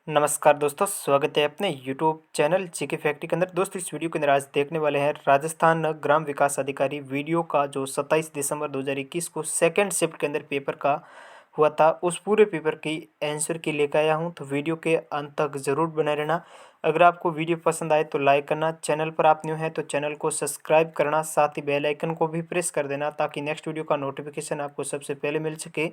नमस्कार दोस्तों, स्वागत है अपने यूट्यूब चैनल जीके फैक्ट्री के अंदर। दोस्तों, इस वीडियो के अंदर आज देखने वाले हैं राजस्थान ग्राम विकास अधिकारी वीडियो का जो 27 दिसंबर 2021 को सेकंड शिफ्ट के अंदर पेपर का हुआ था, उस पूरे पेपर की आंसर की लेकर आया हूं। तो वीडियो के अंत तक ज़रूर बने रहना। अगर आपको वीडियो पसंद आए तो लाइक करना, चैनल पर आप न्यू हैं तो चैनल को सब्सक्राइब करना, साथ ही बेल आइकन को भी प्रेस कर देना ताकि नेक्स्ट वीडियो का नोटिफिकेशन आपको सबसे पहले मिल सके।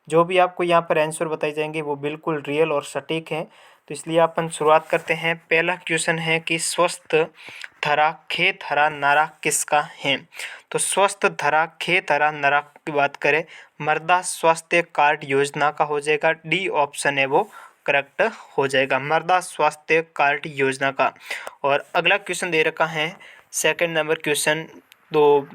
जो भी आपको यहाँ पर आंसर बताए जाएंगे वो बिल्कुल रियल और सटीक हैं। तो इसलिए अपन शुरुआत करते हैं। पहला क्वेश्चन है कि स्वस्थ धरा खेत हरा नारा किसका है। तो स्वस्थ धरा खेत हरा नारा की बात करें, मृदा स्वास्थ्य कार्ड योजना का हो जाएगा। डी ऑप्शन है वो करेक्ट हो जाएगा, मृदा स्वास्थ्य कार्ड योजना का। और अगला क्वेश्चन दे रखा है, सेकंड नंबर क्वेश्चन। दो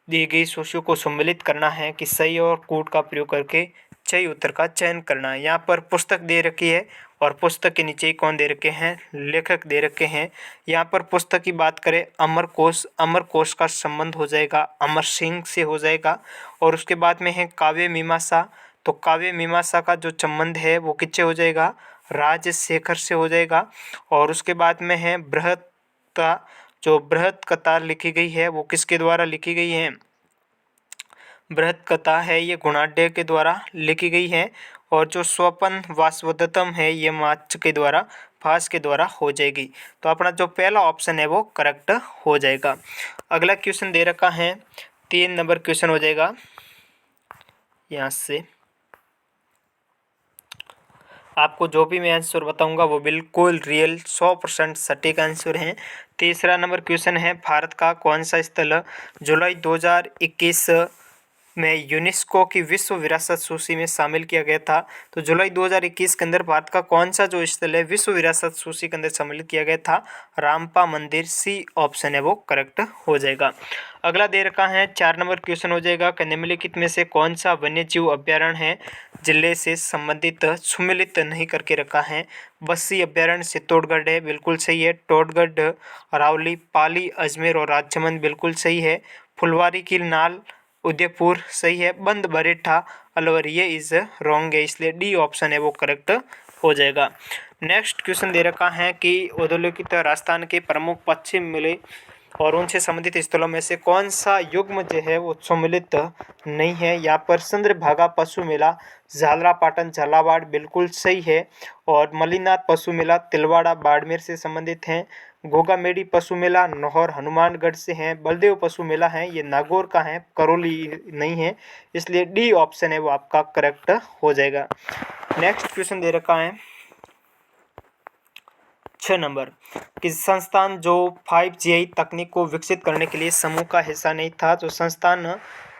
दी गई सूचियों को सम्मिलित करना है कि सही और कूट का प्रयोग करके सही उत्तर का चयन करना है। यहाँ पर पुस्तक दे रखी है और पुस्तक के नीचे ही कौन दे रखे हैं, लेखक दे रखे हैं। यहाँ पर पुस्तक की बात करें, अमर कोश का संबंध हो जाएगा अमर सिंह से हो जाएगा। और उसके बाद में है काव्य मीमांसा। तो काव्य मीमांसा का जो संबंध है वो किससे हो जाएगा, राजशेखर से हो जाएगा। और उसके बाद में है बृहत, जो बृहत कथा लिखी गई है वो किसके द्वारा लिखी गई है, बृहत कथा है ये गुणाढ्य के द्वारा लिखी गई है। और जो स्वपन वासवदत्तम है ये माच के द्वारा, फास के द्वारा हो जाएगी। तो अपना जो पहला ऑप्शन है वो करेक्ट हो जाएगा। अगला क्वेश्चन दे रखा है, 3 नंबर क्वेश्चन हो जाएगा। यहाँ से आपको जो भी मैं आंसर बताऊंगा वो बिल्कुल रियल 100% सटीक आंसर हैं। तीसरा नंबर क्वेश्चन है, भारत का कौन सा स्थल जुलाई 2021 में यूनेस्को की विश्व विरासत सूची में शामिल किया गया था। तो जुलाई 2021 के अंदर भारत का कौन सा जो स्थल है विश्व विरासत सूची के अंदर शामिल किया गया था, रामपा मंदिर। सी ऑप्शन है वो करेक्ट हो जाएगा। अगला दे रखा है 4 नंबर क्वेश्चन हो जाएगा कि निम्नलिखित में से कौन सा वन्य जीव अभ्यारण्य है जिले से संबंधित सम्मिलित नहीं करके रखा है। बस्सी अभ्यारण्य चित्तौड़गढ़ है, बिल्कुल सही है। टोडगढ़, अरावली, पाली, अजमेर और राजसमंद बिल्कुल सही है। फुलवारी की नाल, उदयपुर सही है। बंद बरेठा, अलवर ये इज रॉन्ग है, इसलिए डी ऑप्शन है वो करेक्ट हो जाएगा। नेक्स्ट क्वेश्चन दे रखा है कि औद्योगिक राजस्थान के प्रमुख पश्चिम मिले और उनसे संबंधित स्थलों में से कौन सा युग्म जो है वो सम्मिलित नहीं है। यहाँ पर चंद्रभागा पशु मेला झालरापाटन झालावाड़ बिल्कुल सही है। और मलिनाथ पशु मेला तिलवाड़ा बाड़मेर से संबंधित हैं। गोगामेडी पशु मेला नौहर हनुमानगढ़ से है। बलदेव पशु मेला है ये नागौर का है, करौली नहीं है, इसलिए डी ऑप्शन है वो आपका करेक्ट हो जाएगा। नेक्स्ट क्वेश्चन दे रखा है 6 नंबर कि संस्थान जो 5G तकनीक को विकसित करने के लिए समूह का हिस्सा नहीं था। तो संस्थान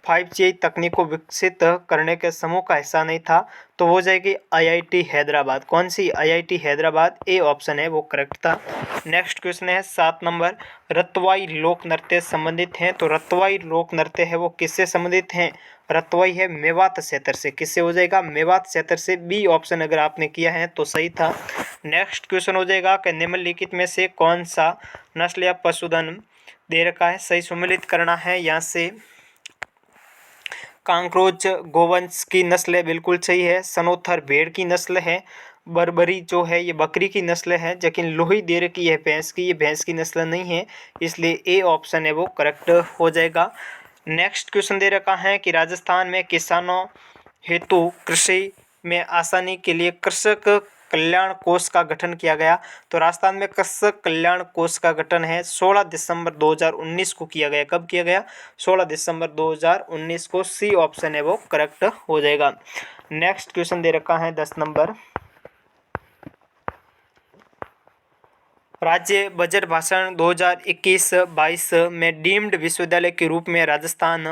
5G तकनीक को विकसित करने के समूह का हिस्सा नहीं था, तो हो जाएगी IIT हैदराबाद। कौन सी, IIT हैदराबाद। ए ऑप्शन है वो करेक्ट था। नेक्स्ट क्वेश्चन है 7 नंबर, रतवाई लोक नृत्य संबंधित हैं। तो रतवाई लोक नृत्य है वो किससे संबंधित हैं, रतवाई है मेवात क्षेत्र से। किससे हो जाएगा, मेवात क्षेत्र से। बी ऑप्शन अगर आपने किया है तो सही था। नेक्स्ट क्वेश्चन हो जाएगा कि निम्नलिखित में से कौन सा नस्ल या पशुधन दे रखा है, सही सम्मिलित करना है। यहाँ से कांक्रोच गोवंश की नस्ल है, बिल्कुल सही है। सनोथर भेड़ की नस्ल है। बर्बरी जो है ये बकरी की नस्ल है। लेकिन लोही दे रखी है भैंस की, ये भैंस की नस्ल नहीं है, इसलिए ए ऑप्शन है वो करेक्ट हो जाएगा। नेक्स्ट क्वेश्चन दे रखा है कि राजस्थान में किसानों हेतु कृषि में आसानी के लिए कृषक कल्याण कोष का गठन किया गया। तो राजस्थान में कृषक कल्याण कोष का गठन है 16 दिसंबर 2019 को किया गया। कब किया गया, 16 दिसंबर 2019 को। सी ऑप्शन है वो करेक्ट हो जाएगा। नेक्स्ट क्वेश्चन दे रखा है 10 नंबर, राज्य बजट भाषण 2021-22 में डीम्ड विश्वविद्यालय के रूप में Rajasthan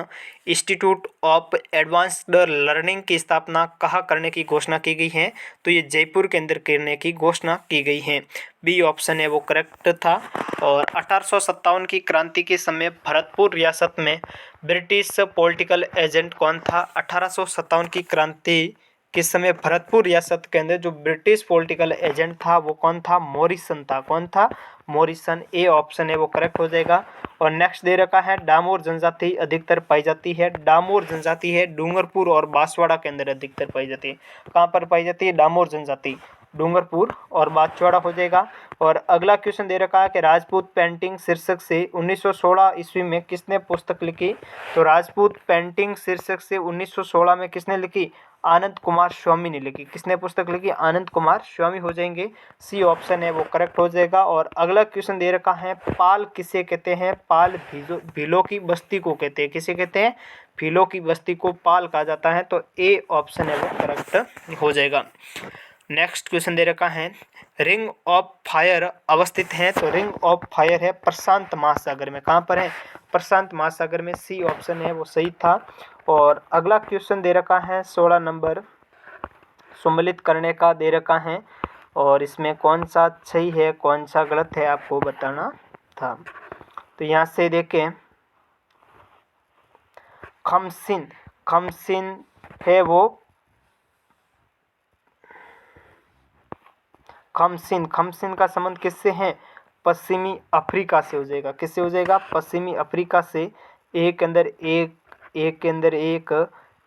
institute of advanced learning की स्थापना कहाँ करने की घोषणा की गई है। तो ये जयपुर के अंदर करने की घोषणा की गई है। बी ऑप्शन है वो करेक्ट था। और 1857 की क्रांति के समय भरतपुर रियासत में ब्रिटिश पॉलिटिकल एजेंट कौन था। 1857 की क्रांति किस समय भरतपुर रियासत के अंदर जो ब्रिटिश पॉलिटिकल एजेंट था वो कौन था, मॉरिसन था। कौन था, मॉरिसन। ए ऑप्शन है वो करेक्ट हो जाएगा। और नेक्स्ट दे रखा है डामोर जनजाति अधिकतर पाई जाती है। डामोर जनजाति है डूंगरपुर और बांसवाड़ा के अंदर अधिकतर पाई जाती है। कहाँ पर पाई जाती है, डामोर जनजाति। डूंगरपुर और बांसवाड़ा हो जाएगा। और अगला क्वेश्चन दे रखा है कि राजपूत पेंटिंग शीर्षक से 1916 ईस्वी में किसने पुस्तक लिखी। तो राजपूत पेंटिंग शीर्षक से 1916 में किसने लिखी, आनंद कुमार स्वामी ने लिखी। किसने पुस्तक लिखी, आनंद कुमार स्वामी हो जाएंगे। सी ऑप्शन है वो करेक्ट हो जाएगा। और अगला क्वेश्चन दे रखा है पाल किसे कहते हैं, पाल भीलों की बस्ती को कहते हैं। किसे कहते हैं, भीलों की बस्ती को पाल कहा जाता है। तो ए ऑप्शन है वो करेक्ट हो जाएगा। नेक्स्ट क्वेश्चन दे रखा है रिंग ऑफ फायर अवस्थित है। तो रिंग ऑफ फायर है प्रशांत महासागर में। कहाँ पर है, प्रशांत महासागर में। सी ऑप्शन है वो सही था। और अगला क्वेश्चन दे रखा है 16 नंबर सम्मिलित करने का दे रखा है, और इसमें कौन सा सही है कौन सा गलत है आपको बताना था। तो यहाँ से देखें खमसिन, खमसिन है वो खमसिन, खमसिन का संबंध किससे है, पश्चिमी अफ्रीका से हो जाएगा। किससे हो जाएगा, पश्चिमी अफ्रीका से। एक के अंदर एक, एक के अंदर एक,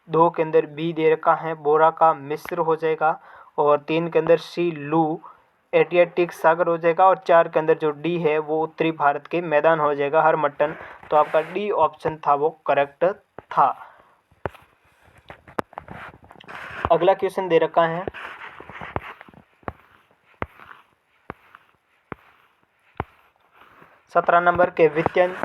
दो के अंदर बी दे रखा है बोरा का मिस्र हो जाएगा। और तीन के अंदर सी लू एडियाटिक सागर हो जाएगा। और चार के अंदर जो डी है वो उत्तरी भारत के मैदान हो जाएगा, हर मट्टन। तो आपका डी ऑप्शन था वो करेक्ट था। अगला क्वेश्चन दे रखा है 17 नंबर के विद्यन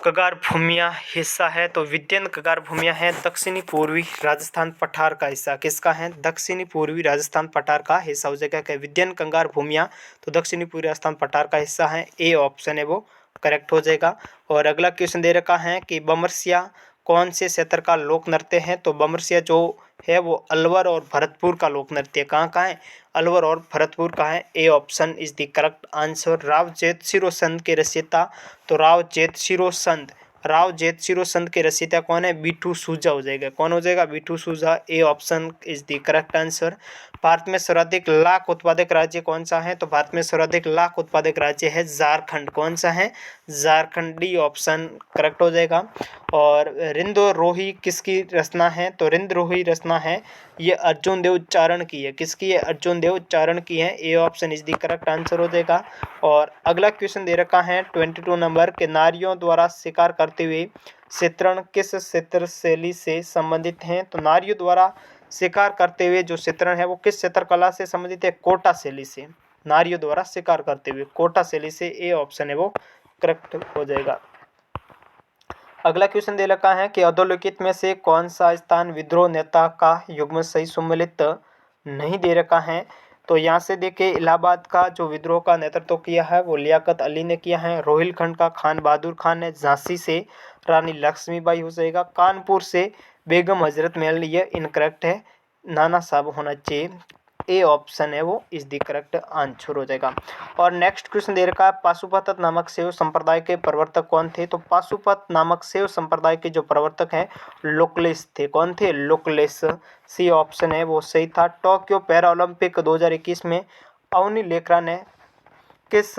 कगार भूमिया हिस्सा है। तो विद्यन कगार भूमिया है दक्षिणी पूर्वी राजस्थान पठार का हिस्सा। किसका है, दक्षिणी पूर्वी राजस्थान पठार का हिस्सा हो जाएगा। क्या विद्यन कंगार भूमिया तो दक्षिणी पूर्वी राजस्थान पठार का हिस्सा है। ए ऑप्शन है वो करेक्ट हो जाएगा। और अगला क्वेश्चन दे रखा है कि बमरसिया कौन से क्षेत्र का लोक नृत्य है। तो बमरसिया जो है वो अलवर और भरतपुर का लोक नृत्य कहाँ का है, अलवर और भरतपुर का है। A option is the correct answer. राव जेतसिरो संत के रचयिता, तो राव जेतसिरो संत, राव जेतसिरो संत के रचयिता कौन है, बीटू सूजा हो जाएगा। कौन हो जाएगा, बीटू सूजा। ए option is the correct answer. Bharat में सर्वाधिक लाख उत्पादक राज्य कौन सा है। तो भारत में सर्वाधिक लाख उत्पादक राज्य है झारखंड। कौन सा है, झारखंड। डी ऑप्शन करेक्ट हो जाएगा। और रिंदरोही किसकी रचना है। तो रिंदरोही रचना है ये अर्जुन देव उच्चारण की है। किसकी है, अर्जुन देव उच्चारण की है। A option is the correct answer हो जाएगा। और अगला क्वेश्चन दे रखा है 22 नंबर के नारियों द्वारा शिकार करते हुए चित्रण किस चित्र शैली से संबंधित हैं। तो नारियों द्वारा शिकार करते हुए जो चित्रण है वो किस चित्रकला से संबंधित है, कोटा शैली से। नारियों द्वारा शिकार करते हुए कोटा शैली से। ए ऑप्शन है वो करेक्ट हो जाएगा। अगला क्वेश्चन दे रखा है कि अधोलिखित में से कौन सा स्थान विद्रोह नेता का युग्म सही सम्मिलित नहीं दे रखा है। तो यहाँ से देखिए इलाहाबाद का जो विद्रोह का नेतृत्व किया है वो लियाकत अली ने किया है। रोहिलखंड का खान बहादुर खान ने, झांसी से रानी लक्ष्मीबाई हो जाएगा। कानपुर से बेगम हजरत महल, ये इनकरेक्ट है, नाना साहब होना चाहिए। ए ऑप्शन है वो इज द करेक्ट आंसर हो जाएगा। और नेक्स्ट क्वेश्चन दे रखा है पाशुपत नामक शैव संप्रदाय के प्रवर्तक कौन थे। तो पाशुपत नामक शैव संप्रदाय के जो प्रवर्तक हैं लोकलेश थे। कौन थे, लोकलेश। सी ऑप्शन है वो सही था। टोक्यो पैरा ओलंपिक 2021 में अवनी लेखरा ने किस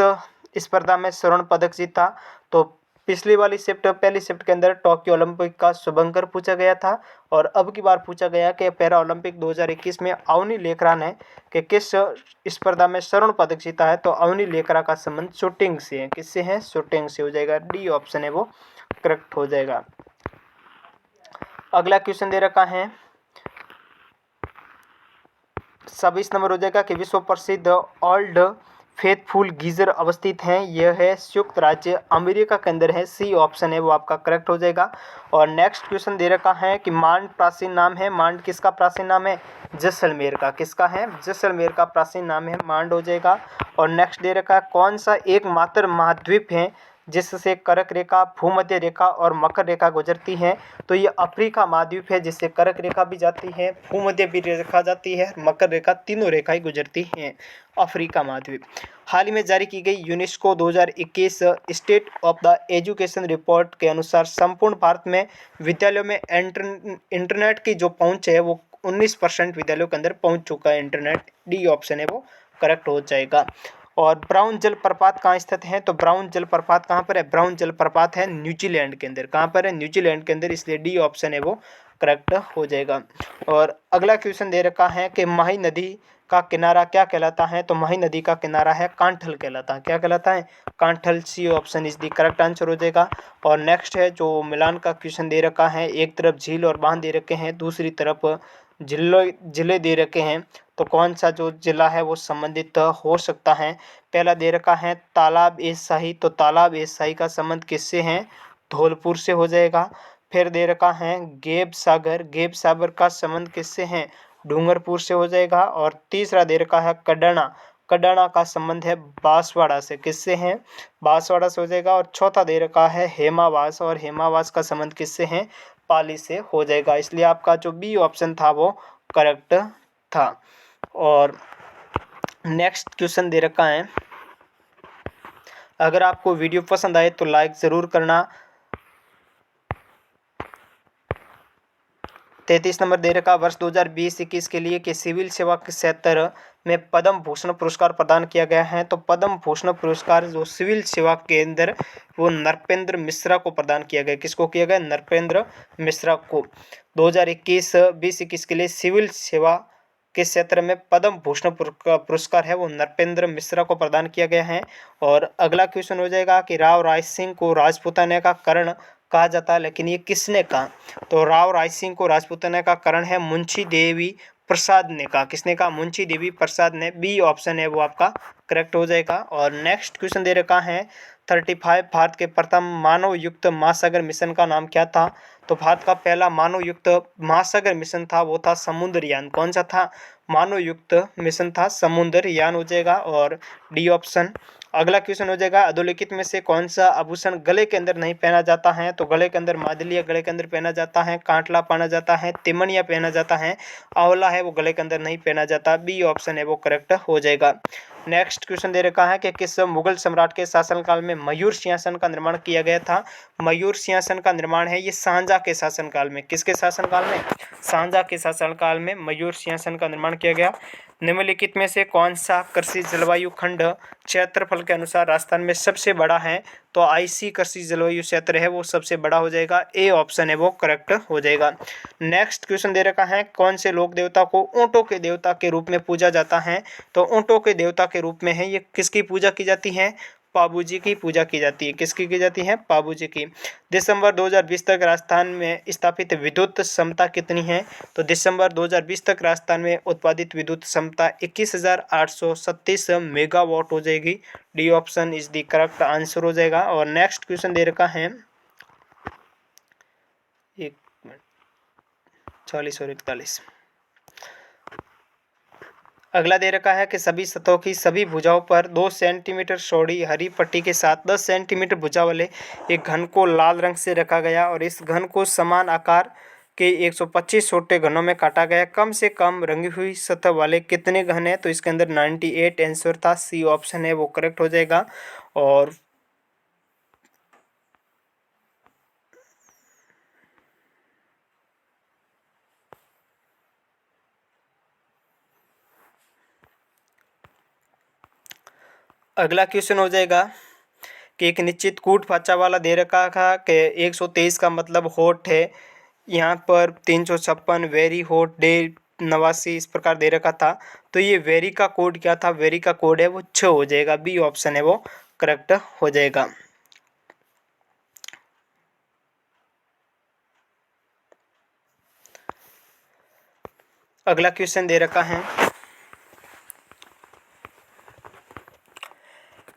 स्पर्धा में स्वर्ण पदक जीता। तो पिछली वाली शिफ्ट, पहली शिफ्ट के अंदर टोक्यो ओलंपिक का शुभंकर पूछा गया था, और अब की बार पूछा गया कि पैरा ओलंपिक 2021 में अवनी लेखरा ने कि किस स्पर्धा में स्वर्ण पदक जीता है। तो अवनी लेखरा का संबंध शूटिंग से है। किससे है, शूटिंग से हो जाएगा। डी ऑप्शन है वो करेक्ट हो जाएगा। अगला क्वेश्चन दे रखा है 26 नंबर हो जाएगा कि विश्व प्रसिद्ध ओल्ड फेथफुल गीजर अवस्थित हैं। यह है संयुक्त राज्य अमेरिका के अंदर है। सी ऑप्शन है वो आपका करेक्ट हो जाएगा। और नेक्स्ट क्वेश्चन दे रखा है कि मांड प्राचीन नाम है। मांड किसका प्राचीन नाम है, जैसलमेर का। किसका है, जैसलमेर का प्राचीन नाम है, मांड हो जाएगा। और नेक्स्ट दे रखा है कौन सा एकमात्र महाद्वीप है जिससे कर्क रेखा, भूमध्य रेखा और मकर रेखा गुजरती है। तो ये अफ्रीका महाद्वीप है जिससे कर्क रेखा भी जाती है, भूमध्य भी रेखा जाती है, मकर रेखा, तीनों रेखाएं गुजरती हैं। अफ्रीका महाद्वीप। हाल ही में जारी की गई UNESCO 2021 state of the education report के अनुसार संपूर्ण भारत में विद्यालयों में इंटरनेट की जो पहुंच है वो 19% विद्यालयों के अंदर पहुंच चुका है इंटरनेट। डी ऑप्शन है वो करेक्ट हो जाएगा। और ब्राउन जलप्रपात कहाँ स्थित है। तो ब्राउन जलप्रपात कहाँ पर है, ब्राउन जलप्रपात है न्यूजीलैंड के अंदर। कहाँ पर है, न्यूजीलैंड के अंदर, इसलिए डी ऑप्शन है वो करेक्ट हो जाएगा। और अगला क्वेश्चन दे रखा है कि माही नदी का किनारा क्या कहलाता है? तो मही नदी का किनारा है कांठल कहलाता है। क्या कहलाता है? कांठल। C option is the correct answer हो जाएगा। और नेक्स्ट है जो मिलान का क्वेश्चन दे रखा है, एक तरफ झील और बांध दे रखे हैं, दूसरी तरफ जिले दे रखे हैं, तो कौन सा जो जिला है वो संबंधित हो सकता है? पहला दे रखा है तालाब ए शाही, तो तालाब ए शाही का संबंध किससे है? धौलपुर से हो जाएगा। फिर दे रखा है गेब सागर, गेब सागर का संबंध किससे है? डूंगरपुर से हो जाएगा। और तीसरा दे रखा है कडाना, कडाना का संबंध है बांसवाड़ा से, किससे है? बांसवाड़ा से हो जाएगा। और चौथा दे रखा है हेमावास, और हेमावास का संबंध किससे है? पाली से हो जाएगा। इसलिए आपका जो बी ऑप्शन था वो करेक्ट था। और नेक्स्ट क्वेश्चन दे रखा है, अगर आपको वीडियो पसंद आए तो लाइक ज़रूर करना। 33 नंबर दे रखा, वर्ष 2020-21 के लिए कि सिविल सेवा के क्षेत्र में पद्म भूषण पुरस्कार प्रदान किया गया है। तो पद्म भूषण पुरस्कार जो सिविल सेवा के अंदर वो नृपेंद्र मिश्रा को प्रदान किया गया। किसको किया गया? नृपेंद्र मिश्रा को। 2021-20 के लिए सिविल सेवा के क्षेत्र में पद्म भूषण पुरस्कार है वो नृपेंद्र मिश्रा को प्रदान किया गया है। और अगला क्वेश्चन हो जाएगा कि राव राय सिंह को राजपूताना का कर्ण कहा जाता है, लेकिन ये किसने कहा? तो राव राय सिंह को राजपूताना का कर्ण है मुंशी देवी प्रसाद ने कहा। किसने कहा? मुंशी देवी प्रसाद ने। बी ऑप्शन है वो आपका करेक्ट हो जाएगा। और नेक्स्ट क्वेश्चन दे रखा है 35, भारत के प्रथम मानव युक्त महासागर मिशन का नाम क्या था? तो भारत का पहला मानव युक्त महासागर मिशन था वो था समुद्रयान। कौन सा था? मानव युक्त मिशन था समुद्रयान हो जाएगा। और डी ऑप्शन। अगला क्वेश्चन हो जाएगा, अधोलिखित में से कौन सा आभूषण गले के अंदर नहीं पहना जाता है? तो गले के अंदर मादलिया गले के अंदर पहना जाता है, कांटला पहना जाता है, तिमनिया पहना जाता है, आंवला है वो गले के अंदर नहीं पहना जाता। बी ऑप्शन है वो करेक्ट हो जाएगा। नेक्स्ट क्वेश्चन दे रखा है कि किस मुगल सम्राट के शासनकाल में मयूर सिंहासन का निर्माण किया गया था? मयूर सिंहासन का निर्माण है ये शाहजहां के शासनकाल में। किसके शासनकाल में? शाहजहां के शासनकाल में मयूर सिंहासन का निर्माण किया गया। निम्नलिखित में से कौन सा कृषि जलवायु खंड क्षेत्रफल के अनुसार राजस्थान में सबसे बड़ा है? तो आईसी कृषि जलवायु क्षेत्र है वो सबसे बड़ा हो जाएगा। ए ऑप्शन है वो करेक्ट हो जाएगा। नेक्स्ट क्वेश्चन दे रखा है, कौन से लोक देवता को ऊंटों के देवता के रूप में पूजा जाता है? तो ऊंटों के देवता के रूप में है ये किसकी पूजा की जाती है? पाबू जी की पूजा की जाती है। किसकी की जाती है? पाबू जी की। दिसंबर 2020 तक राजस्थान में स्थापित विद्युत क्षमता कितनी है? तो दिसंबर 2020 तक राजस्थान में उत्पादित विद्युत क्षमता 21,837 मेगावाट हो जाएगी। D option is the correct answer हो जाएगा। और नेक्स्ट क्वेश्चन दे रखा है 40 और 41। अगला दे रखा है कि सभी सतहों की सभी भुजाओं पर 2 सेंटीमीटर चौड़ी हरी पट्टी के साथ 10 सेंटीमीटर भुजा वाले एक घन को लाल रंग से रखा गया और इस घन को समान आकार के 125 छोटे घनों में काटा गया। कम से कम रंगी हुई सतह वाले कितने घन है? तो इसके अंदर 98 आंसर था। सी ऑप्शन है वो करेक्ट हो जाएगा। और अगला क्वेश्चन हो जाएगा कि एक निश्चित कूट फाचा वाला दे रखा था कि 123 का मतलब होट है, यहाँ पर 356 वेरी होट डे 89 इस प्रकार दे रखा था। तो ये वेरी का कोड क्या था? वेरी का कोड है वो 6 हो जाएगा। बी ऑप्शन है वो करेक्ट हो जाएगा। अगला क्वेश्चन दे रखा है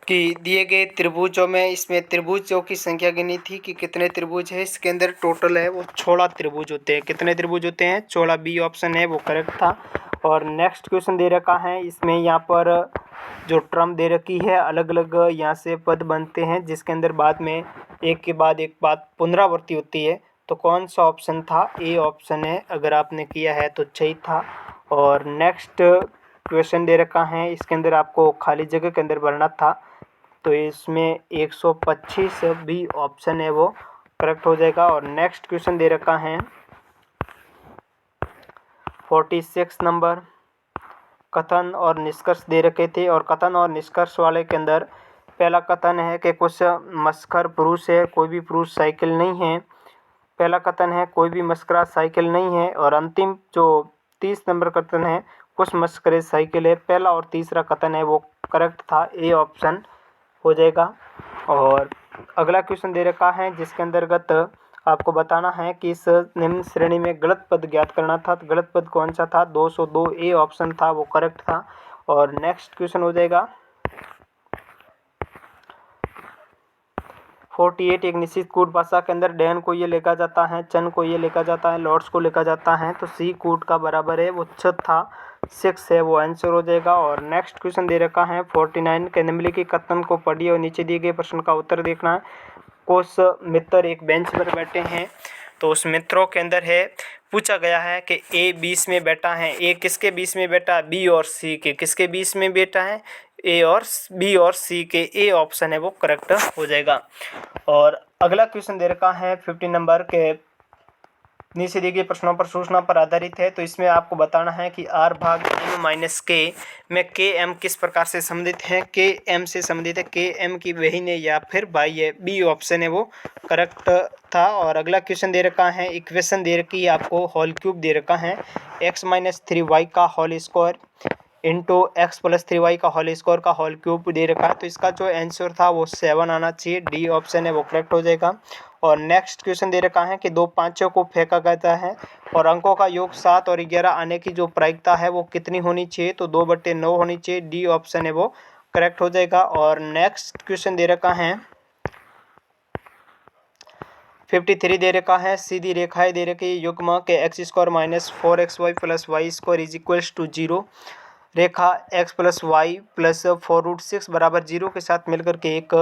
कि दिए गए त्रिभुजों में इसमें त्रिभुजों की संख्या गिनी थी कि कितने त्रिभुज है। इसके अंदर टोटल है वो 16 त्रिभुज होते हैं। कितने त्रिभुज होते हैं? 16। बी ऑप्शन है वो करेक्ट था। और नेक्स्ट क्वेश्चन दे रखा है, इसमें यहाँ पर जो टर्म दे रखी है अलग अलग यहाँ से पद बनते हैं जिसके अंदर बाद में एक के बाद एक बात पुनरावृत्ति होती है। तो कौन सा ऑप्शन था? ए ऑप्शन है। अगर आपने किया है तो सही था। और नेक्स्ट क्वेश्चन दे रखा है, इसके अंदर आपको खाली जगह के अंदर भरना था। तो इसमें 125 बी ऑप्शन है वो करेक्ट हो जाएगा। और नेक्स्ट क्वेश्चन दे रखा है 46 नंबर, कथन और निष्कर्ष दे रखे थे। और कथन और निष्कर्ष वाले के अंदर पहला कथन है कि कुछ मस्कर पुरुष है, कोई भी पुरुष साइकिल नहीं है। पहला कथन है कोई भी मस्करा साइकिल नहीं है। और अंतिम जो 30 नंबर कथन है कुछ मस्करे साइकिल है। पहला और तीसरा कथन है वो करेक्ट था, ए ऑप्शन हो जाएगा। और अगला क्वेश्चन दे रखा है जिसके अंतर्गत आपको बताना है कि इस निम्न श्रेणी में गलत पद ज्ञात करना था। तो गलत पद कौन सा था? 202 ए ऑप्शन था, वो करेक्ट था। और नेक्स्ट क्वेश्चन हो जाएगा 48। एक निश्चित कूट भाषा के अंदर डैन को ये लिखा जाता है, चन को ये लिखा जाता है, लॉर्ड्स को लिखा जाता है। तो सी कूट का बराबर है वो 6 था, 6 है वो आंसर हो जाएगा। और नेक्स्ट क्वेश्चन दे रखा है 49 के निम्नलिखित कथन को पढ़िए और नीचे दिए गए प्रश्न का उत्तर देखना है। कुछ मित्र एक बेंच पर बैठे हैं, तो उस मित्रों के अंदर है पूछा गया है कि ए 20 में बैठा है। ए किसके 20 में बैठा? बी और सी के। किसके 20 में बैठा है? ए और बी और सी के। ए ऑप्शन है वो करेक्ट हो जाएगा। और अगला क्वेश्चन दे रखा है 50 नंबर के नीचे दिए गए प्रश्नों पर सूचना पर आधारित है। तो इसमें आपको बताना है कि r भाग m माइनस के में के एम किस प्रकार से संबंधित है? के एम से संबंधित है, के एम की बहन है या फिर भाई है। बी ऑप्शन है वो करेक्ट था। और अगला क्वेश्चन दे रखा है, इक्वेशन दे रखी है आपको, होल क्यूब दे रखा है, x माइनस 3y का whole square into x plus 3y का होल स्क्वायर का होल क्यूब दे रखा है। तो इसका जो आंसर था वो 7 आना चाहिए। डी ऑप्शन है वो करेक्ट हो जाएगा। और नेक्स्ट क्वेश्चन दे रखा है कि 2 पाँचों को फेंका जाता है और अंकों का योग 7 और 11 आने की जो प्रायिकता है वो कितनी होनी चाहिए? तो 2/9 होनी चाहिए। डी ऑप्शन है वो करेक्ट हो जाएगा। और नेक्स्ट क्वेश्चन दे रखा है 53 दे रखा है, सीधी रेखाएं दे रखी है, युग्म के x square minus 4xy plus y square is equals to 0। रेखा x प्लस वाई प्लस 4√6 बराबर 0 के साथ मिलकर के एक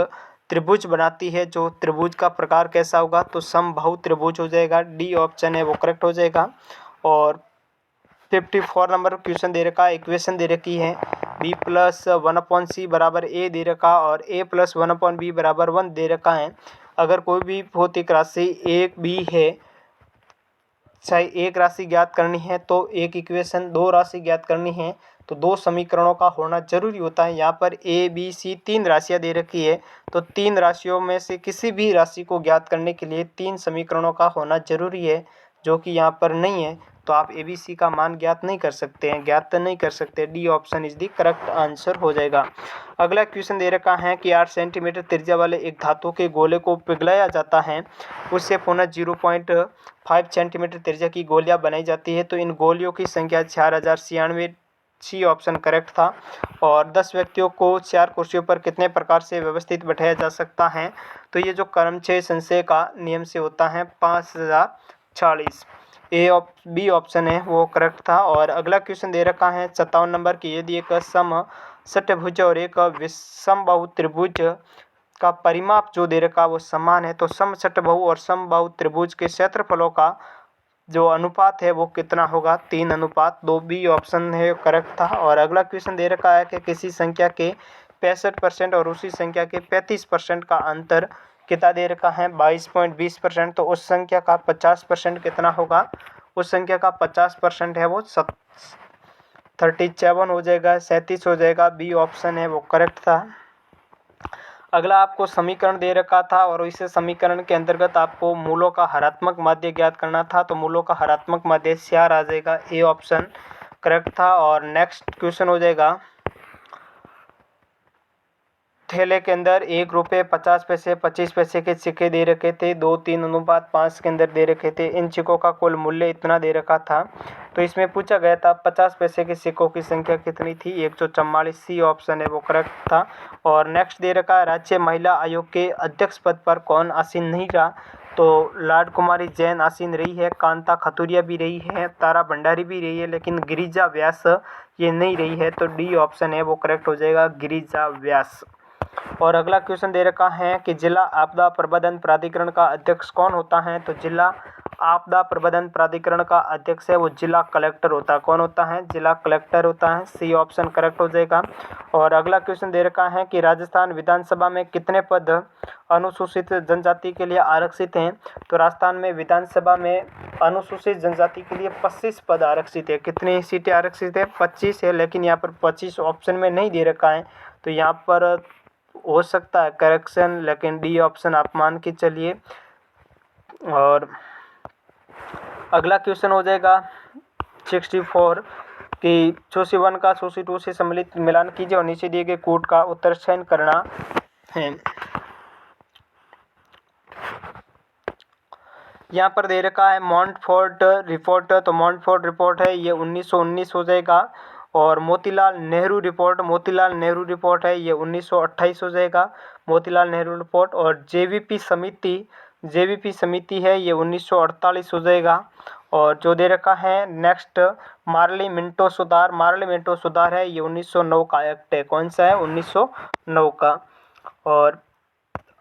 त्रिभुज बनाती है। जो त्रिभुज का प्रकार कैसा होगा? तो समबाहु त्रिभुज हो जाएगा। डी ऑप्शन है वो करेक्ट हो जाएगा। और 54 नंबर क्वेश्चन दे रखा है, इक्वेशन दे रखी है, b प्लस 1/c बराबर a दे रखा और a प्लस 1/b बराबर 1 दे रखा है। अगर कोई भी भौतिक राशि एक भी है, चाहे एक राशि ज्ञात करनी है तो एक इक्वेशन, दो राशि ज्ञात करनी है तो दो समीकरणों का होना जरूरी होता है। यहाँ पर ए बी सी 3 राशियाँ दे रखी है, तो 3 राशियों में से किसी भी राशि को ज्ञात करने के लिए 3 समीकरणों का होना जरूरी है, जो कि यहाँ पर नहीं है। तो आप ए बी सी का मान ज्ञात नहीं कर सकते हैं, ज्ञात नहीं कर सकते। D option is the correct answer हो जाएगा। अगला क्वेश्चन दे रखा है कि 8 सेंटीमीटर त्रिज्या वाले एक धातु के गोले को पिघलाया जाता है, उससे पुनः 0.5 सेंटीमीटर त्रिज्या की गोलियां बनाई जाती है। तो इन गोलियों की संख्या 4096। सी ऑप्शन करेक्ट था। और 10 व्यक्तियों को 4 कुर्सियों पर कितने प्रकार से व्यवस्थित बैठाया जा सकता है? तो ये जो क्रमचय संचय का नियम से होता है 5040। बी ऑप्शन है वो करेक्ट था। और अगला क्वेश्चन दे रखा है 57 नंबर की, यदि एक समषट्भुज और एक विषमबाहु त्रिभुज का परिमाप जो दे रखा वो समान है, तो समषट्भुज और समबाहु त्रिभुज के क्षेत्रफलों का जो अनुपात है वो कितना होगा? 3:2। बी ऑप्शन है करेक्ट था। और अगला क्वेश्चन दे रखा है कि किसी संख्या के 65% और उसी संख्या के 35% का अंतर कितना दे रखा है? 22.20%। तो उस संख्या का 50% कितना होगा? उस संख्या का 50% है वो 37 हो जाएगा, 37 हो जाएगा। बी ऑप्शन है वो करेक्ट था। अगला आपको समीकरण दे रखा था और इस समीकरण के अंतर्गत आपको मूलों का हरात्मक माध्य ज्ञात करना था। तो मूलों का हरात्मक माध्य 4 आ जाएगा। ए ऑप्शन करेक्ट था। और नेक्स्ट क्वेश्चन हो जाएगा, थैले के अंदर 1 रुपये 50 पैसे 25 पैसे के सिक्के दे रखे थे, 2:3:5 के अंदर दे रखे थे। इन सिक्कों का कुल मूल्य इतना दे रखा था। तो इसमें पूछा गया था 50 पैसे के सिक्कों की संख्या कितनी थी? 144। सी ऑप्शन है वो करेक्ट था। और नेक्स्ट दे रखा है, राज्य महिला आयोग के अध्यक्ष पद पर कौन आसीन नहीं रहा? तो लाड कुमारी जैन आसीन रही है, कांता खतुरिया भी रही है, तारा भंडारी भी रही है, लेकिन गिरिजा व्यास ये नहीं रही है। तो डी ऑप्शन है वो करेक्ट हो जाएगा, गिरिजा व्यास। और अगला क्वेश्चन दे रखा है कि जिला आपदा प्रबंधन प्राधिकरण का अध्यक्ष कौन होता है? तो जिला आपदा प्रबंधन प्राधिकरण का अध्यक्ष है वो जिला कलेक्टर होता है। कौन होता है? जिला कलेक्टर होता है। सी ऑप्शन करेक्ट हो जाएगा। और अगला क्वेश्चन दे रखा है कि राजस्थान विधानसभा में कितने पद अनुसूचित जनजाति के लिए आरक्षित हैं? तो राजस्थान में विधानसभा में अनुसूचित जनजाति के लिए 25 पद आरक्षित है। कितनी सीटें आरक्षित है? 25 है, लेकिन यहाँ पर 25 ऑप्शन में नहीं दे रखा है, तो यहाँ पर हो सकता है करेक्शन, लेकिन डी ऑप्शन आप मान के चलिए। और अगला क्वेश्चन हो जाएगा 64 कि सूची 1 का सूची 2 से सम्मिलित मिलान कीजिए और नीचे दिए गए कोड का उत्तर चयन करना है। यहाँ पर दे रखा है मॉन्टफोर्ट रिपोर्ट, तो मॉन्टफोर्ट रिपोर्ट है ये 1919 हो जाएगा। और मोतीलाल नेहरू रिपोर्ट है ये 1928 हो जाएगा, मोतीलाल नेहरू रिपोर्ट। और जेवीपी समिति है ये 1948 हो जाएगा। और जो दे रखा है नेक्स्ट मार्ली मिंटो सुधार है ये 1909 का एक्ट है। कौन सा है? 1909 का। और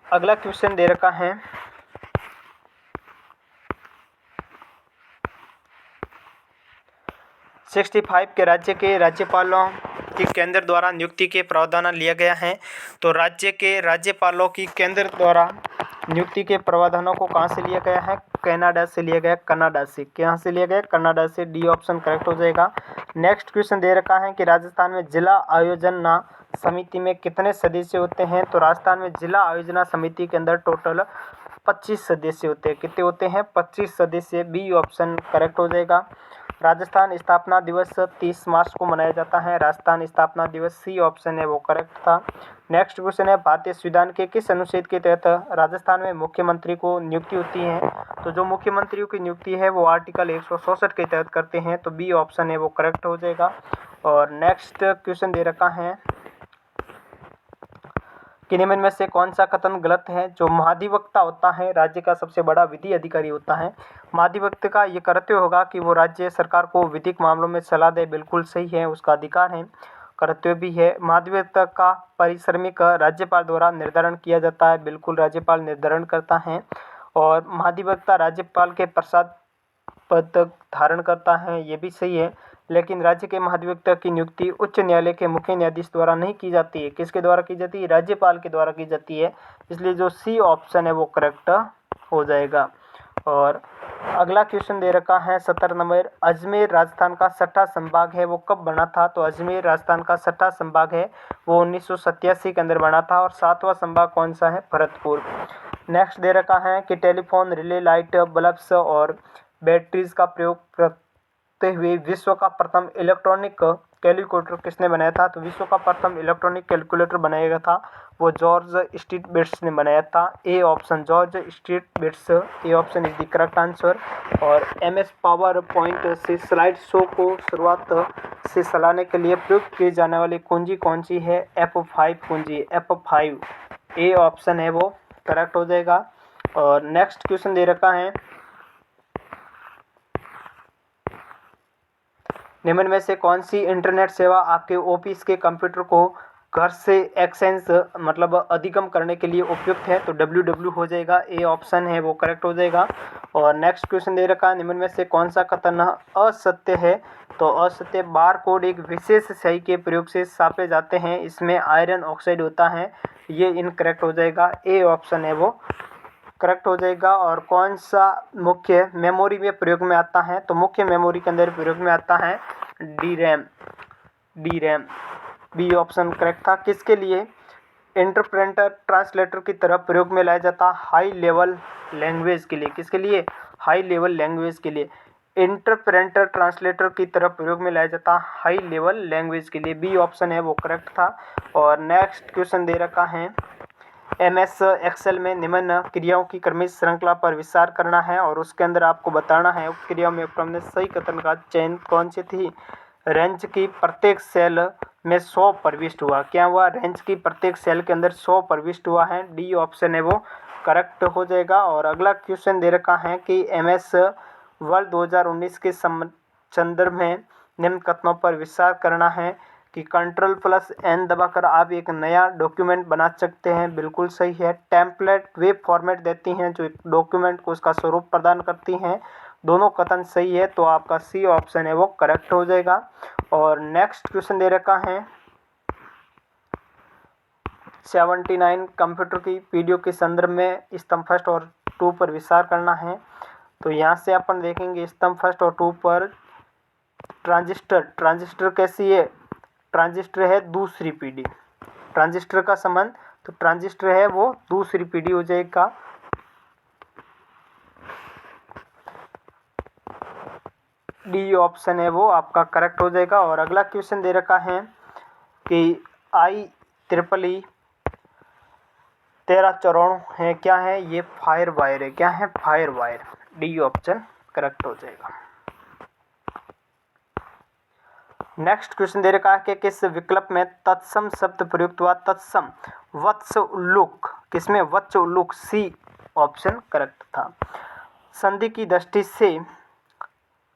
अगला क्वेश्चन दे रखा है 65 के राज्य के राज्यपालों की केंद्र द्वारा नियुक्ति के प्रावधान लिया गया है। तो राज्य के राज्यपालों की केंद्र द्वारा नियुक्ति के प्रावधानों को कहाँ से लिया गया है? कनाडा से लिया गया, कनाडा से। कहाँ से लिया गया? कनाडा से। डी ऑप्शन करेक्ट हो जाएगा। नेक्स्ट क्वेश्चन दे रखा है कि राजस्थान में जिला आयोजना समिति में कितने सदस्य होते हैं? तो राजस्थान में जिला आयोजना समिति के अंदर टोटल 25 सदस्य होते हैं। कितने होते हैं? 25 सदस्य। बी ऑप्शन करेक्ट हो जाएगा। राजस्थान स्थापना दिवस 30 मार्च को मनाया जाता है, राजस्थान स्थापना दिवस। सी ऑप्शन है वो करेक्ट था। नेक्स्ट क्वेश्चन है भारतीय संविधान के किस अनुच्छेद के तहत राजस्थान में मुख्यमंत्री को नियुक्ति होती है? तो जो मुख्यमंत्रियों की नियुक्ति है वो आर्टिकल 164 के तहत करते हैं, तो बी ऑप्शन है वो करेक्ट हो जाएगा। और नेक्स्ट क्वेश्चन दे रखा है कि निम्न में से कौन सा कथन गलत है? जो महाधिवक्ता होता है राज्य का सबसे बड़ा विधि अधिकारी होता है। महाधिवक्ता का ये कर्तव्य होगा कि वो राज्य सरकार को विधिक मामलों में सलाह दे, बिल्कुल सही है, उसका अधिकार है, कर्तव्य भी है। महाधिवक्ता का पारिश्रमिक राज्यपाल द्वारा निर्धारण किया जाता है, बिल्कुल राज्यपाल निर्धारण करता है। और महाधिवक्ता राज्यपाल के प्रसाद पद धारण करता है, ये भी सही है। लेकिन राज्य के महाधिवक्ता की नियुक्ति उच्च न्यायालय के मुख्य न्यायाधीश द्वारा नहीं की जाती है। किसके द्वारा की जाती है? राज्यपाल के द्वारा की जाती है। इसलिए जो सी ऑप्शन है वो करेक्ट हो जाएगा। और अगला क्वेश्चन दे रखा है 17 नंबर, अजमेर राजस्थान का 6ठा संभाग है वो कब बना था? तो अजमेर राजस्थान का 6ठा संभाग है वो 1987 के अंदर बना था। और 7वां संभाग कौन सा है? भरतपुर। नेक्स्ट दे रखा है कि टेलीफोन, रिले लाइट, बल्ब्स और बैटरीज का प्रयोग करते हुए विश्व का प्रथम इलेक्ट्रॉनिक कैलकुलेटर किसने बनाया था? तो विश्व का प्रथम इलेक्ट्रॉनिक कैलकुलेटर बनाया गया था वो जॉर्ज स्टिटबिट्स ने बनाया था। A option George Stibitz, A option is the correct answer. और MS पावर पॉइंट से स्लाइड शो को शुरुआत से चलाने के लिए प्रयोग किए जाने वाली कुंजी कौन सी है? F5 कुंजी, F5। ए ऑप्शन है वो करेक्ट हो जाएगा। और नेक्स्ट क्वेश्चन दे रखा है निम्न में से कौन सी इंटरनेट सेवा आपके ऑफिस के कंप्यूटर को घर से एक्सेस मतलब अधिगम करने के लिए उपयुक्त है? तो www हो जाएगा, ए ऑप्शन है वो करेक्ट हो जाएगा। और नेक्स्ट क्वेश्चन दे रखा है निम्न में से कौन सा कथन असत्य है? तो असत्य, बार कोड एक विशेष स्याही के प्रयोग से छापे जाते हैं, इसमें आयरन ऑक्साइड होता है, ये इनकरेक्ट हो जाएगा। ए ऑप्शन है वो करेक्ट हो जाएगा। और कौन सा मुख्य मेमोरी में प्रयोग में आता है? तो मुख्य मेमोरी के अंदर प्रयोग में आता है D RAM. B option correct था। किसके लिए? इंटरप्रेटर ट्रांसलेटर की तरफ प्रयोग में लाया जाता हाई लेवल लैंग्वेज के लिए। किसके लिए? हाई लेवल लैंग्वेज के लिए इंटरप्रेटर ट्रांसलेटर की तरफ प्रयोग में लाया जाता हाई लेवल लैंग्वेज के लिए। बी ऑप्शन है वो करेक्ट था। और नेक्स्ट क्वेश्चन दे रखा है MS एक्सेल में निम्न क्रियाओं की क्रमिक श्रृंखला पर विचार करना है और उसके अंदर आपको बताना है क्रियाओं में क्रम में सही कथन का चयन कौन सी थी? रेंज की प्रत्येक सेल में 100 प्रविष्ट हुआ। क्या हुआ? रेंज की प्रत्येक सेल के अंदर 100 प्रविष्ट हुआ है। डी ऑप्शन है वो करेक्ट हो जाएगा। और अगला क्वेश्चन दे रखा है कि MS वर्ल्ड 2019 के संदर्भ में निम्न कथनों पर विचार करना है कि Ctrl+N दबाकर आप एक नया डॉक्यूमेंट बना सकते हैं, बिल्कुल सही है। टेम्पलेट वेब फॉर्मेट देती हैं जो एक डॉक्यूमेंट को उसका स्वरूप प्रदान करती हैं, दोनों कथन सही है, तो आपका सी ऑप्शन है वो करेक्ट हो जाएगा। और नेक्स्ट क्वेश्चन दे रखा है 79 कंप्यूटर की पीडीओ के संदर्भ में स्तंभ फर्स्ट और 2 पर विचार करना है। तो यहाँ से अपन देखेंगे स्तंभ फर्स्ट और 2 पर ट्रांजिस्टर कैसी है? ट्रांजिस्टर है दूसरी पीढ़ी। ट्रांजिस्टर का संबंध, तो ट्रांजिस्टर है वो दूसरी पीढ़ी हो जाएगा। डी ऑप्शन है वो आपका करेक्ट हो जाएगा। और अगला क्वेश्चन दे रखा है कि IEEE 13 चरण है, क्या है ये? फायर वायर है। क्या है? Fire wire. D option correct हो जाएगा। नेक्स्ट क्वेश्चन दे रखा है कि किस विकल्प में तत्सम शब्द प्रयुक्त हुआ? तत्सम वत्स उल्लूक, किसमें? वत्स उल्लूक। सी ऑप्शन करेक्ट था। संधि की दृष्टि से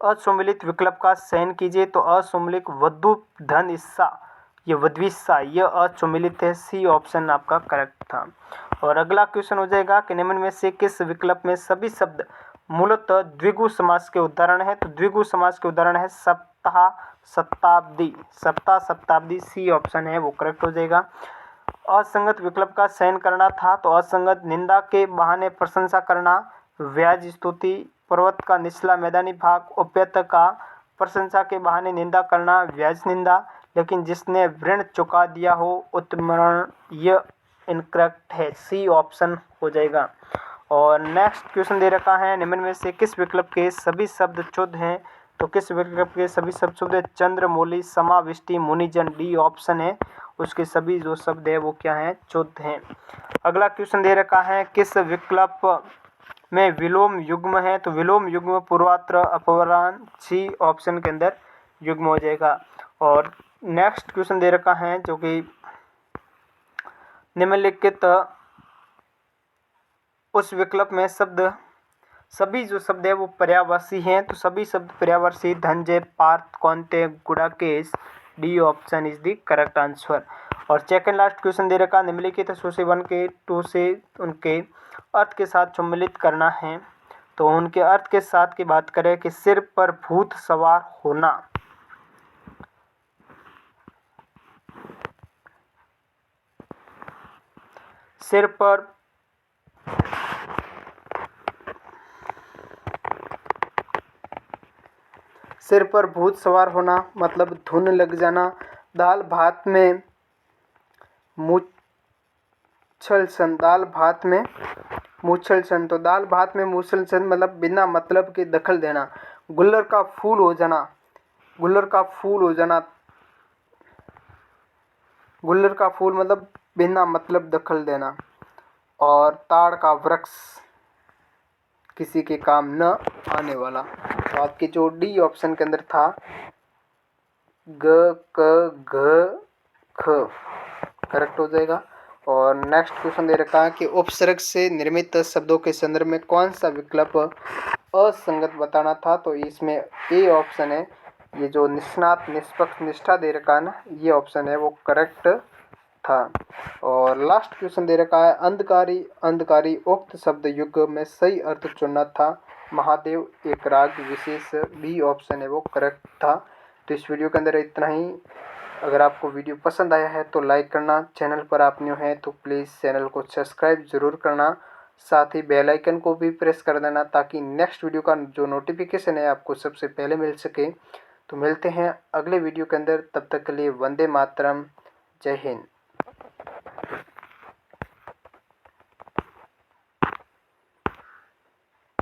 असुमिलित विकल्प का चयन कीजिए। तो असुमिलित वधु धन ईसा, ये वध्विस्सा, यह असुमिलित है। सी ऑप्शन आपका करेक्ट था। और अगला क्वेश्चन हो जाएगा कि निम्न में से किस विकल्प में सभी शब्द मूलतः द्विगु समास के उदाहरण है? तो द्विगु समास के उदाहरण है सप्ताह, शताब्दी। सप्ताह, शताब्दी। सी ऑप्शन है वो करेक्ट हो जाएगा। असंगत विकल्प का चयन करना था। तो असंगत निंदा के बहाने प्रशंसा करना, व्याज स्तुति, पर्वत का निचला मैदानी भाग, उपेत का प्रशंसा के बहाने निंदा करना, व्याज निंदा, लेकिन जिसने ऋण चुका दिया हो उत्मरण, यह इनकरेक्ट है। सी ऑप्शन हो जाएगा। और नेक्स्ट क्वेश्चन दे रखा है निम्न में से किस विकल्प के सभी शब्द शुद्ध हैं? तो किस विकल्प के सभी शब्द शुद्ध है? चंद्रमौली, समाविष्टि, मुनिजन। डी ऑप्शन है उसके सभी जो शब्द है वो क्या है? शुद्ध हैं। अगला क्वेश्चन दे रखा है किस विकल्प में विलोम युग्म है? तो विलोम युग्म पूर्वात्र, अपवारांत। सी ऑप्शन के अंदर युग्म हो जाएगा। और नेक्स्ट क्वेश्चन दे रखा है जो कि निम्नलिखित उस विकल्प में शब्द सभी जो शब्द है वो पर्यायवाची हैं। तो सभी शब्द पर्यायवाची, Dhananjay, Parth, Kaunteya, Gudakesh. D option is the correct answer. और सेकंड लास्ट क्वेश्चन दे रखा निम्नलिखित सूची 1 के 2 से उनके अर्थ के साथ सम्मिलित करना है। तो उनके अर्थ के साथ की बात करें कि सिर पर भूत सवार होना, सिर पर भूत सवार होना मतलब धुन लग जाना। दाल भात में मूछलछन, दाल भात में मूछलछन। तो दाल भात में मूछलछन मतलब बिना मतलब के दखल देना। गुल्लर का फूल हो जाना, गुल्लर का फूल हो जाना, गुल्लर का फूल मतलब बिना मतलब दखल देना। और ताड़ का वृक्ष, किसी के काम न आने वाला। तो आपकी जो डी ऑप्शन के अंदर था ग, क, घ, ख करेक्ट हो जाएगा। और नेक्स्ट क्वेश्चन दे रखा है कि उपसर्ग से निर्मित शब्दों के संदर्भ में कौन सा विकल्प असंगत बताना था? तो इसमें ए ऑप्शन है, ये जो निष्णात, निष्पक्ष, निष्ठा दे रखा है ना, ये ऑप्शन है वो करेक्ट था। और लास्ट क्वेश्चन दे रखा है अंधकारी, अंधकारी उक्त शब्द युग में सही अर्थ चुनना था। महादेव एक राग विशेष। बी ऑप्शन है वो करेक्ट था। तो इस वीडियो के अंदर इतना ही। अगर आपको वीडियो पसंद आया है तो लाइक करना, चैनल पर आप न्यू हैं तो प्लीज़ चैनल को सब्सक्राइब ज़रूर करना, साथ ही बेल आइकन को भी प्रेस कर देना ताकि नेक्स्ट वीडियो का जो नोटिफिकेशन है आपको सबसे पहले मिल सके। तो मिलते हैं अगले वीडियो के अंदर, तब तक के लिए वंदे मातरम, जय हिंद।